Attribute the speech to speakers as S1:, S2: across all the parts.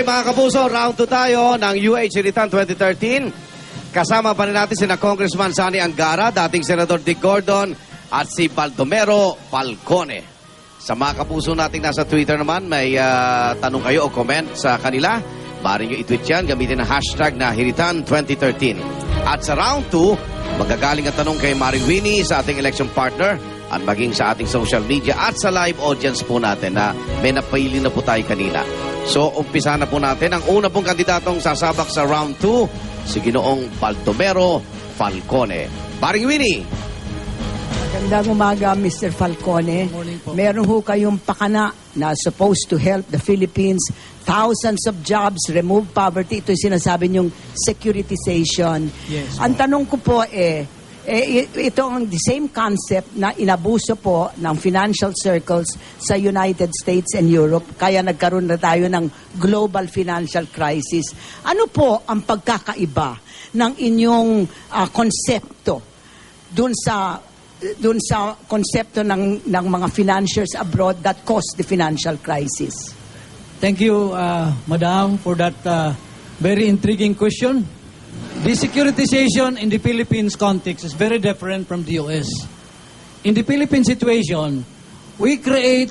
S1: Okay mga kapuso, round 2 tayo ng UH Iritan 2013. Kasama pa rin natin sina Congressman Sani Angara, dating Senador Dick Gordon, at si Baldomero Falcone. Sa mga kapuso nating nasa Twitter naman, may tanong kayo o comment sa kanila. Maaari nyo i-tweet yan, gamitin ang hashtag na Hiritan 2013. At sa round 2, magagaling ang tanong kay Maring Winnie sa ating election partner at maging sa ating social media at sa live audience po natin na may napili na po tayo kanina. So, umpisa na po natin. Ang una pong kandidatong sasabak sa round 2, si Ginoong Baldomero Falcone. Maring Winnie!
S2: Magandang umaga, Mr. Falcone. Meron ho kayong pakana na supposed to help the Philippines. Thousands of jobs, remove poverty. Ito yung sinasabi niyong securitization.
S3: Yes,
S2: ang tanong ko po ito ang the same concept na inabuso po ng financial circles sa United States and Europe. Kaya nagkaroon na tayo ng global financial crisis. Ano po ang pagkakaiba ng inyong konsepto dun sa konsepto ng mga financiers abroad that caused the financial crisis?
S3: Thank you, Madam, for that very intriguing question. The securitization in the Philippines context is very different from the US. In the Philippine situation, we create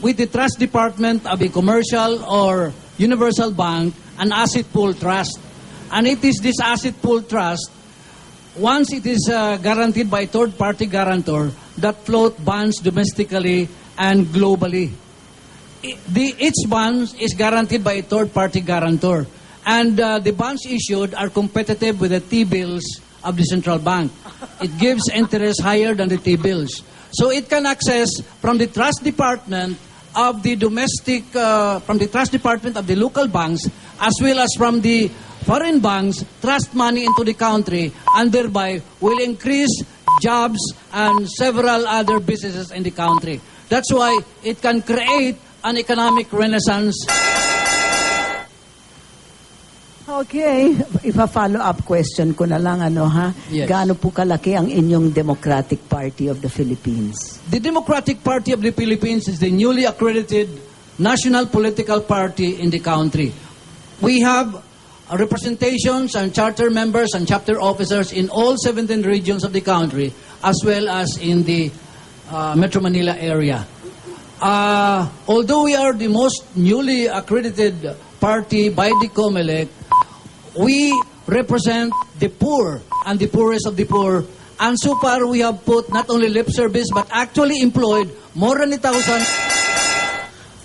S3: with the trust department of a commercial or universal bank an asset pool trust. And it is this asset pool trust, once it is guaranteed by a third-party guarantor, that float bonds domestically and globally. Each bond is guaranteed by a third-party guarantor. And the bonds issued are competitive with the T-bills of the central bank. It gives interest higher than the T-bills. So it can access from the trust department of the domestic, from the trust department of the local banks, as well as from the foreign banks, trust money into the country, and thereby will increase jobs and several other businesses in the country. That's why it can create an economic renaissance.
S2: Okay, ipa-follow-up question ko na lang,
S3: Yes.
S2: Gaano po kalaki ang inyong Democratic Party of the Philippines?
S3: The Democratic Party of the Philippines is the newly accredited national political party in the country. We have representations and charter members and chapter officers in all 17 regions of the country, as well as in the Metro Manila area. Although we are the most newly accredited party by the COMELEC, we represent the poor and the poorest of the poor. And so far, we have put not only lip service, but actually employed more than 1,000.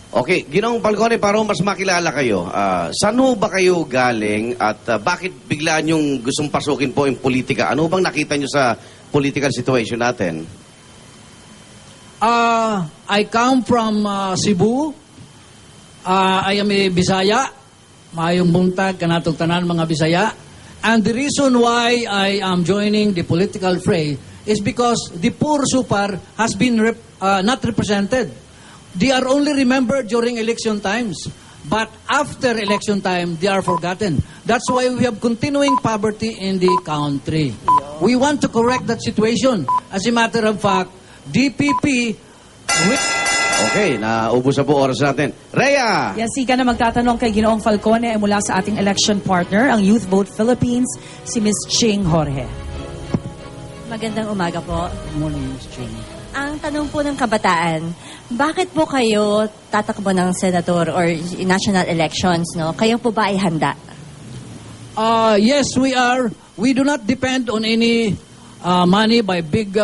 S1: Okay, Ginoong Falcone, para mas makilala kayo, saan ho ba kayo galing at bakit bigla niyong gustong pasukin po yung politika? Ano bang nakita niyo sa political situation natin?
S3: I come from Cebu. I am a Bisaya. Mayong buntag, kanatog tanan mga Bisaya. And the reason why I am joining the political fray is because the poor so far has been not represented. They are only remembered during election times. But after election time, they are forgotten. That's why we have continuing poverty in the country. We want to correct that situation. As a matter of fact, DPP...
S1: Okay, naubos na po oras natin. Rhea!
S4: Yasiga na magtatanong kay Ginoong Falcone ay mula sa ating election partner, ang Youth Vote Philippines, si Ms. Ching Jorge.
S5: Magandang umaga po.
S3: Good morning, Ms. Ching.
S5: Ang tanong po ng kabataan, bakit po kayo tatakbo ng senator or national elections, no? Kayo po ba ay handa?
S3: Yes, we are. We do not depend on any money by big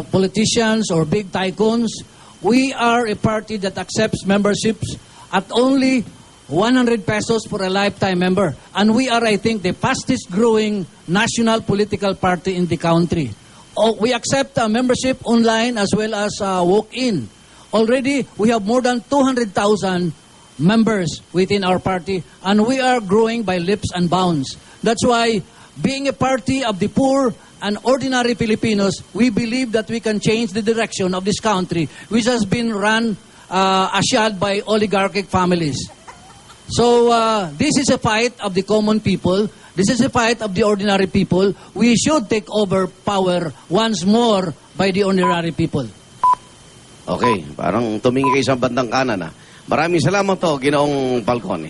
S3: politicians or big tycoons. We are a party that accepts memberships at only 100 pesos for a lifetime member. And we are, I think, the fastest growing national political party in the country. We accept membership online as well as walk-in. Already, we have more than 200,000 members within our party, and we are growing by leaps and bounds. That's why, being a party of the poor and ordinary Filipinos, we believe that we can change the direction of this country, which has been run asyad by oligarchic families. So, this is a fight of the common people. This is a fight of the ordinary people. We should take over power once more by the ordinary people.
S1: Okay, parang tumingi kayo sa bandang kanan. Maraming salamat to, Ginoong Falcone.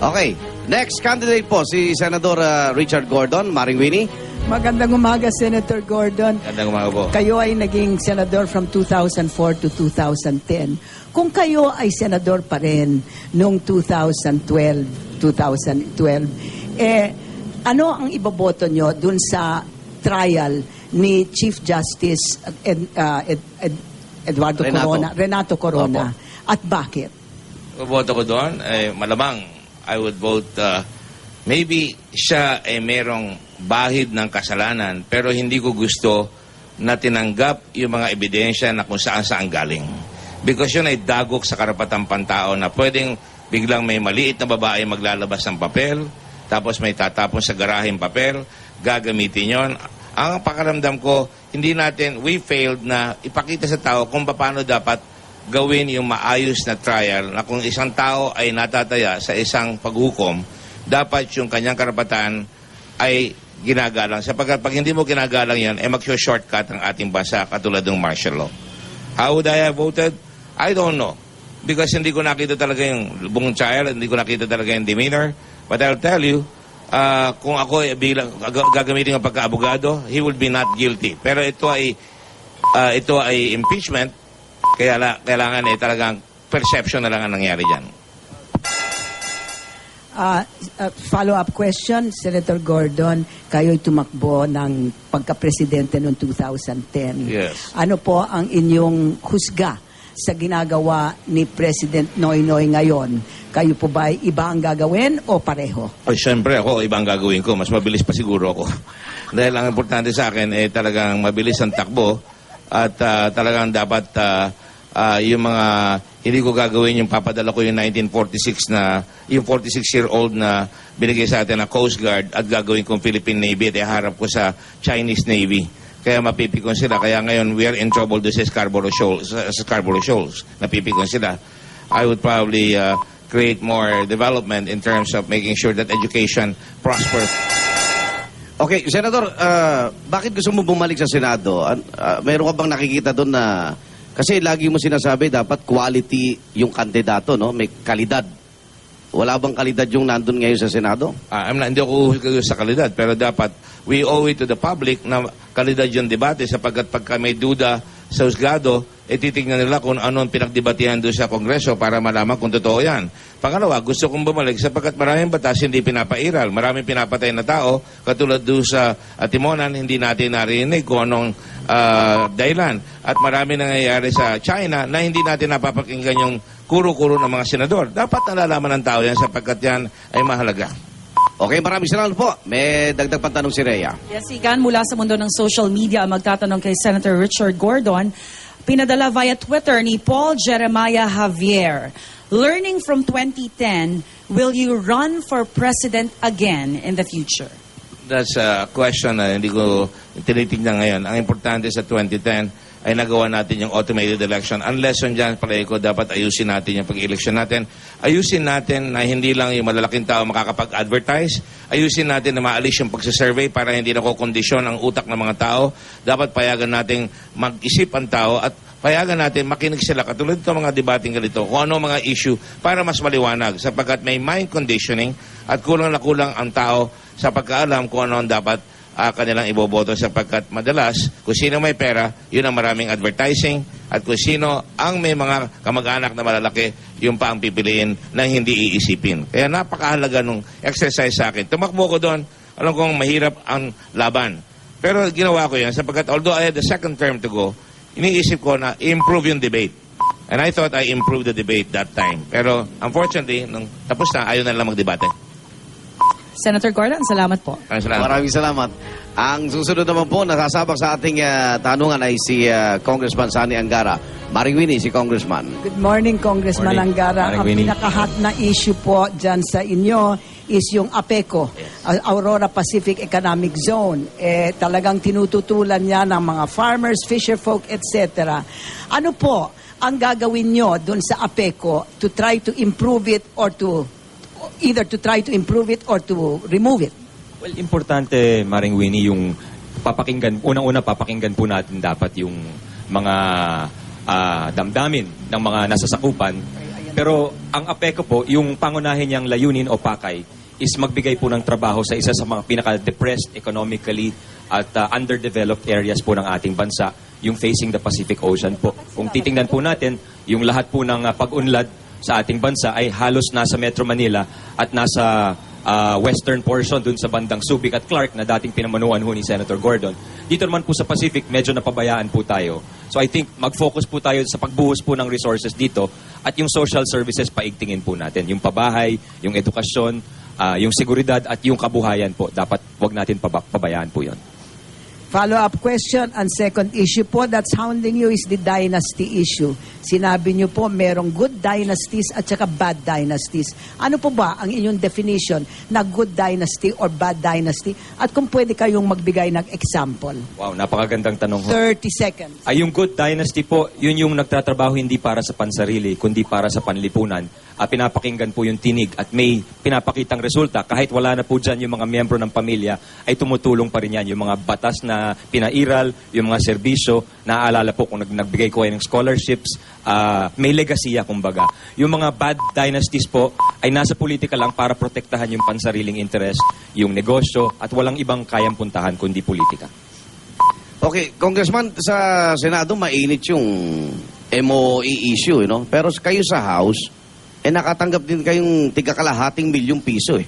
S1: Okay, next candidate po, si Senador Richard Gordon, Maring Winnie.
S2: Magandang umaga, Senator Gordon.
S6: Magandang umaga po.
S2: Kayo ay naging senador from 2004 to 2010. Kung kayo ay senador pa rin noong 2012, ano ang iboboto nyo dun sa trial ni Chief Justice Eduardo
S1: Renato.
S2: Renato Corona? At bakit?
S6: Boto ko doon, malamang I would vote, maybe siya ay merong bahid ng kasalanan, pero hindi ko gusto na tinanggap yung mga ebidensya na kung saan galing. Because yun ay dagok sa karapatang pantao na pwedeng biglang may maliit na babae maglalabas ng papel, tapos may tatapon sa garaheng papel, gagamitin yon. Ang pakaramdam ko, we failed na ipakita sa tao kung paano dapat gawin yung maayos na trial na kung isang tao ay natataya sa isang paghukom, dapat yung kanyang karapatan ay ginagalang. Sapagkat pag hindi mo ginagalang yan, mag-shortcut ang ating bansa katulad ng martial law. How would I have voted? I don't know. Because hindi ko nakita talaga yung buong trial, hindi ko nakita talaga yung demeanor. But I'll tell you, kung ako bilang gagamitin ng pagka-abogado, he would be not guilty. Pero ito ay impeachment, kaya kailangan talagang perception na lang ang nangyari dyan.
S2: Follow-up question, Senator Gordon, kayo'y tumakbo ng pagka-presidente noong 2010.
S6: Yes.
S2: Ano po ang inyong husga sa ginagawa ni President Noynoy ngayon? Kayo po ba iba ang gagawin o pareho?
S6: Ay, syempre ako, ibang gagawin ko. Mas mabilis pa siguro ako. Dahil ang importante sa akin talagang mabilis ang takbo at talagang dapat yung mga hindi ko gagawin yung papadala ko yung 1946 na yung 46-year-old na binigay sa atin na Coast Guard at gagawin kong Philippine Navy at harap ko sa Chinese Navy. Kaya mapipikon sila. Kaya ngayon we are in trouble doon sa Scarborough Shoals. Napipikon sila. I would probably create more development in terms of making sure that education prospers.
S1: Okay, Senador, bakit gusto mo bumalik sa Senado? Mayroon ka bang nakikita doon na... Kasi lagi mo sinasabi, dapat quality yung kandidato, no? May kalidad. Wala bang kalidad yung nandun ngayon sa Senado?
S6: Hindi ako uhul sa kalidad, pero dapat we owe it to the public na kalidad yung debate sapagkat pagka may duda sa husgado, titignan nila kung anong pinagdebatihan doon sa Kongreso para malaman kung totoo yan. Pangalawa, gusto kong bumalik sapagkat maraming batas hindi pinapairal. Maraming pinapatay na tao, katulad doon sa Timonan, hindi natin narinig kung anong dahilan. At marami nangyayari sa China na hindi natin napapakinggan yung kuro-kuro ng mga senador. Dapat nalalaman ng tao yan sapagkat yan ay mahalaga.
S1: Okay, maraming salamat po. May dagdag pang tanong si Rhea.
S4: Yes, Igan, mula sa mundo ng social media, ang magtatanong kay Senator Richard Gordon, pinadala via Twitter ni Paul Jeremiah Javier. Learning from 2010, will you run for president again in the future?
S6: That's a question na hindi ko tinitignan ngayon. Ang importante sa 2010 ay nagawa natin yung automated election. Ang lesson dyan, palagi ko, dapat ayusin natin yung pag-election natin. Ayusin natin na hindi lang yung malalaking tao makakapag-advertise. Ayusin natin na maalis yung pagsasurvey para hindi nakokondisyon ang utak ng mga tao. Dapat payagan natin mag-isip ang tao at payagan natin makinig sila katulad ito mga debating ganito kung ano mga issue para mas maliwanag sapagkat may mind conditioning at kulang na kulang ang tao sa pagkaalam kung ano ang dapat kanilang iboboto sapagkat madalas kung sino may pera, yun ang maraming advertising at kung sino ang may mga kamag-anak na malalaki, yun pa ang pipiliin na hindi iisipin. Kaya napakahalaga nung exercise sa akin. Tumakbo ko doon, alam kong mahirap ang laban. Pero ginawa ko yan sapagkat although I had the second term to go, iniisip ko na improve yung debate. And I thought I improved the debate that time. Pero unfortunately, nung tapos na, ayaw na lang magdebate.
S4: Senator Gordon, salamat po.
S1: Maraming salamat. Ang susunod naman po, nasasabak sa ating tanungan ay si Congressman Sani Angara. Maring Winnie, si Congressman.
S2: Good morning, Congressman
S6: Morning.
S2: Angara.
S6: Maring
S2: Ang
S6: Winnie.
S2: pinaka-hot na issue po dyan sa inyo is yung APECO, Aurora Pacific Economic Zone. Talagang tinututulan niya ng mga farmers, fisherfolk, etc. Ano po ang gagawin nyo dun sa APECO to try to improve it or to either to try to improve it or to remove it?
S7: Well, importante, Maring Winnie, yung unang-una papakinggan po natin dapat yung mga damdamin ng mga nasasakupan Pero ang APECO po, yung pangunahin niyang layunin o pakay is magbigay po ng trabaho sa isa sa mga pinaka-depressed economically at underdeveloped areas po ng ating bansa, yung facing the Pacific Ocean po. Kung titingnan po natin, yung lahat po ng pag-unlad sa ating bansa ay halos nasa Metro Manila at nasa western portion dun sa bandang Subic at Clark na dating pinamanuan ho ni Senator Gordon. Dito naman po sa Pacific, medyo napabayaan po tayo. So I think mag-focus po tayo sa pagbuhos po ng resources dito at yung social services paigtingin po natin. Yung pabahay, yung edukasyon, yung seguridad at yung kabuhayan po. Dapat wag natin pabayaan po yun.
S2: Follow-up question, ang second issue po that's hounding you is the dynasty issue. Sinabi niyo po merong good dynasties at saka bad dynasties. Ano po ba ang inyong definition na good dynasty or bad dynasty? At kung pwede kayong magbigay ng example.
S7: Wow, napakagandang tanong ho.
S2: 30 seconds.
S7: Ay, yung good dynasty po, yun yung nagtatrabaho hindi para sa pansarili, kundi para sa panlipunan. Pinapakinggan po yung tinig at may pinapakitang resulta. Kahit wala na po dyan yung mga miyembro ng pamilya, ay tumutulong pa rin yan. Yung mga batas na pinairal, yung mga serbisyo, naaalala po kung nagbigay ko kayo ng scholarships, may legasiya kumbaga. Yung mga bad dynasties po ay nasa politika lang para protektahan yung pansariling interest, yung negosyo, at walang ibang kayang puntahan kundi politika.
S1: Okay, Congressman, sa Senado mainit yung MOE issue, you know? Pero kayo sa House, nakatanggap din kayong tigakalahating milyong piso eh.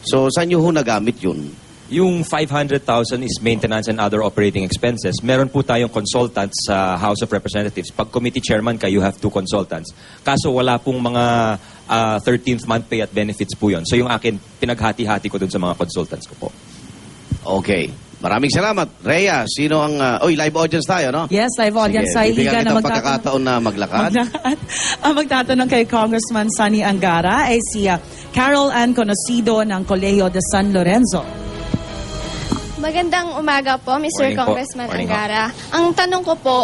S1: So, saan nyo ho nagamit yun?
S7: Yung 500,000 is maintenance and other operating expenses. Meron po tayong consultants sa House of Representatives. Pag committee chairman ka, you have 2 consultants. Kaso wala pong mga 13th month pay at benefits po yun. So yung akin, pinaghati-hati ko dun sa mga consultants ko po.
S1: Okay. Maraming salamat. Rhea, sino ang... live audience tayo, no?
S4: Yes, live audience.
S1: Sige,
S4: Ay,
S1: bibigyan
S4: Iga
S1: kitang
S4: na
S1: pagkakataon na maglakad.
S4: Ang magtatanong kay Congressman Sonny Angara ay si Carol Ann Conocido ng Colegio de San Lorenzo.
S8: Magandang umaga po, Mr.
S7: Morning po.
S8: Congressman
S7: Morning
S8: Angara. Ang tanong ko po,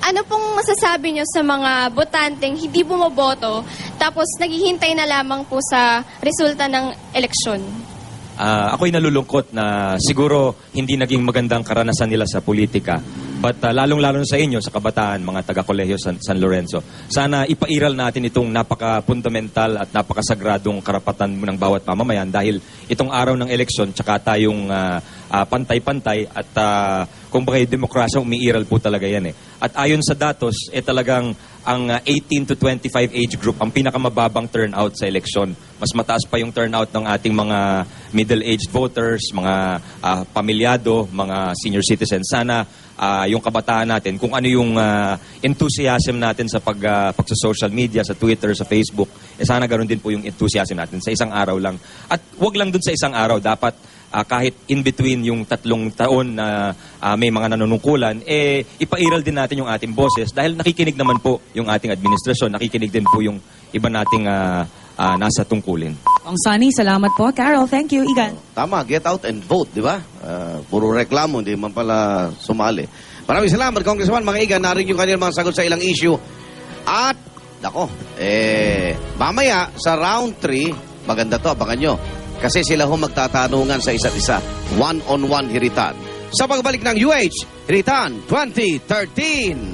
S8: ano pong masasabi nyo sa mga botanteng hindi bumoboto tapos naghihintay na lamang po sa resulta ng eleksyon?
S7: Ako'y nalulungkot na siguro hindi naging magandang karanasan nila sa politika. But lalong-lalo sa inyo, sa kabataan, mga taga-Colegio San Lorenzo, sana ipairal natin itong napaka-fundamental at napakasagradong karapatan ng bawat mamamayan dahil itong araw ng eleksyon, tsaka tayong pantay-pantay at kung bakit demokrasya, umiiral po talaga yan eh. At ayon sa datos, talagang ang 18 to 25 age group ang pinakamababang turnout sa eleksyon. Mas mataas pa yung turnout ng ating mga middle-aged voters, mga pamilyado, mga senior citizens. Sana yung kabataan natin, kung ano yung enthusiasm natin sa pagsa-social media, sa Twitter, sa Facebook, sana ganoon din po yung enthusiasm natin sa isang araw lang. At wag lang dun sa isang araw, dapat kahit in between yung 3 taon na may mga nanunungkulan, ipairal din natin yung ating boses dahil nakikinig naman po yung ating administrasyon, nakikinig din po yung iba nating nasa tungkulin.
S4: Ang Sonny, salamat po. Carol, thank you. Igan.
S1: Tama, get out and vote, di ba? Puro reklamo, hindi man pala sumali. Maraming salamat, Congressman. Mga Igan, narinig yung kanilang mga sagot sa ilang issue. At, mamaya sa round 3, maganda to, abangan nyo. Kasi sila ho magtatanungan sa isa't isa. One-on-one hiritan. Sa pagbalik ng UH, Hiritan 2013.